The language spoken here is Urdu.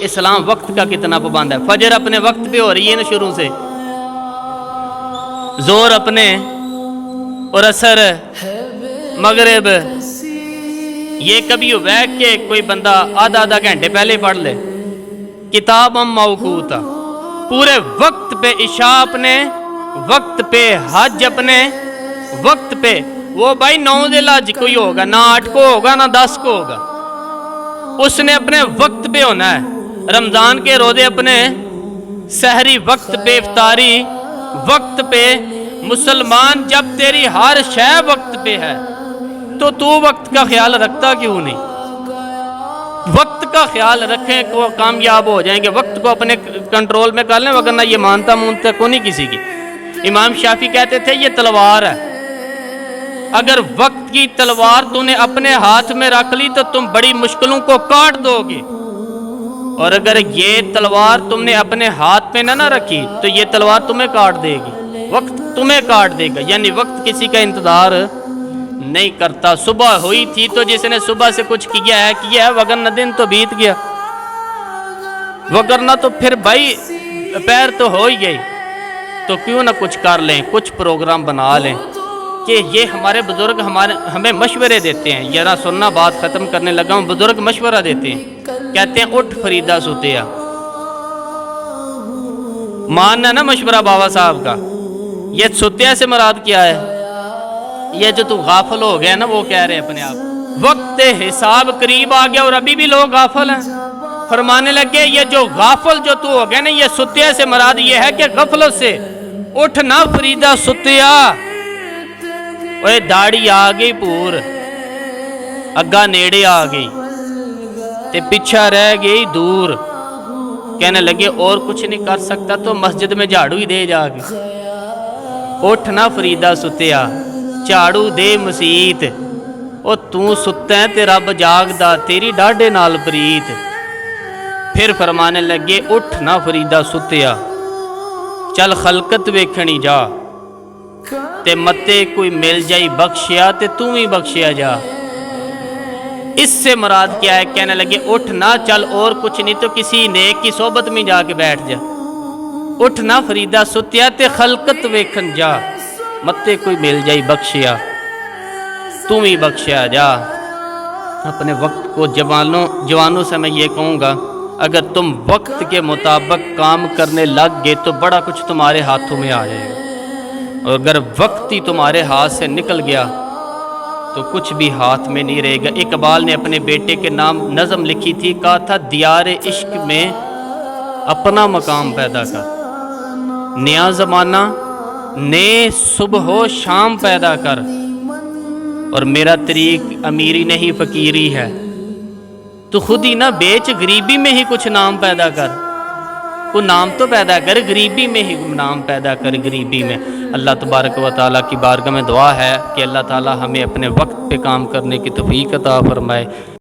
اسلام وقت کا کتنا پابند ہے. فجر اپنے وقت پہ ہو رہی ہے نا شروع سے, زور اپنے, اور اثر مغرب یہ کبھی بیٹھ کے کوئی بندہ آدھا گھنٹے پہلے پڑھ لے. کتاب موقوتا پورے وقت پہ, عشاء اپنے وقت پہ, حج اپنے وقت پہ. وہ بھائی 9 دل حج کوئی ہوگا, نہ 8 کو ہوگا نہ 10 کو ہوگا, اس نے اپنے وقت پہ ہونا ہے. رمضان کے روزے اپنے سحری وقت پہ, افطاری وقت پہ. مسلمان جب تیری ہر شے وقت پہ ہے تو وقت کا خیال رکھتا کیوں نہیں؟ وقت کا خیال رکھیں کو کامیاب ہو جائیں گے. وقت کو اپنے کنٹرول میں کر لیں, وگرنہ یہ مانتا کو نہیں کسی کی. امام شافعی کہتے تھے یہ تلوار ہے, اگر وقت کی تلوار تو نے اپنے ہاتھ میں رکھ لی تو تم بڑی مشکلوں کو کاٹ دو گے, اور اگر یہ تلوار تم نے اپنے ہاتھ میں نہ رکھی تو یہ تلوار تمہیں کاٹ دے گی, وقت تمہیں کاٹ دے گا. یعنی وقت کسی کا انتظار نہیں کرتا. صبح ہوئی تھی تو جس نے صبح سے کچھ کیا ہے, وگرنہ دن تو بیت گیا, وگرنہ تو پھر بھائی پیر تو ہو ہی گئی. تو کیوں نہ کچھ کر لیں, کچھ پروگرام بنا لیں. کہ یہ ہمارے بزرگ ہمیں مشورے دیتے ہیں. ذرا سننا, بات ختم کرنے لگا ہوں. بزرگ مشورہ دیتے ہیں, کہتے ہیں اٹھ فریدہ ستیا. ماننا نا مشورہ بابا صاحب کا. یہ ستیا سے مراد کیا ہے؟ یہ جو تو غافل ہو گیا نا, وہ کہہ رہے اپنے آپ وقت حساب قریب آ گیا اور ابھی بھی لوگ غافل ہیں. فرمانے لگے یہ جو غافل جو تو ہو گیا نا, یہ ستیا سے مراد یہ ہے کہ غفلت سے اٹھ نہ فریدہ ستیا. اوے داڑھی آ گئی پور, اگا نیڑے آ گئی تے پیچھا رہ گئی دور. کہنے لگے اور کچھ نہیں کر سکتا تو مسجد میں جھاڑو ہی دے جا کے. اٹھ نہ فریدہ ستیا, جھاڑو دے مسیت. او تو ستا ہے تے رب جاگدا, تیری ڈاڈے نال پریت. پھر فرمانے لگے اٹھ نہ فریدہ ستیا, چل خلقت ویکھنی جا. تے متے کوئی مل جائی بخشیا تے تو ہی بخشیا جا. اس سے مراد کیا ہے؟ کہنے لگے اٹھ نہ, چل اور کچھ نہیں تو کسی نیک کی صحبت میں جا کے بیٹھ جا. اٹھ نہ فریدہ ستیا تے خلقت ویکھن جا, متے کوئی مل جائی بخشیا تم ہی بخشیا جا. اپنے وقت کو جوانوں سے میں یہ کہوں گا, اگر تم وقت کے مطابق کام کرنے لگ گئے تو بڑا کچھ تمہارے ہاتھوں میں آ جائے گا, اور اگر وقت ہی تمہارے ہاتھ سے نکل گیا تو کچھ بھی ہاتھ میں نہیں رہے گا. اقبال نے اپنے بیٹے کے نام نظم لکھی تھی, کہا تھا دیار عشق میں اپنا مقام پیدا کر, نیا زمانہ نئے صبح و شام پیدا کر. اور میرا طریق امیری نہیں فقیری ہے, تو خود ہی نہ بیچ غریبی میں ہی کچھ نام پیدا کر. کو نام تو پیدا کر, غریبی میں ہی نام پیدا کر, غریبی میں. اللہ تبارک و تعالیٰ کی بارگاہ میں دعا ہے کہ اللہ تعالیٰ ہمیں اپنے وقت پہ کام کرنے کی توفیق عطا فرمائے.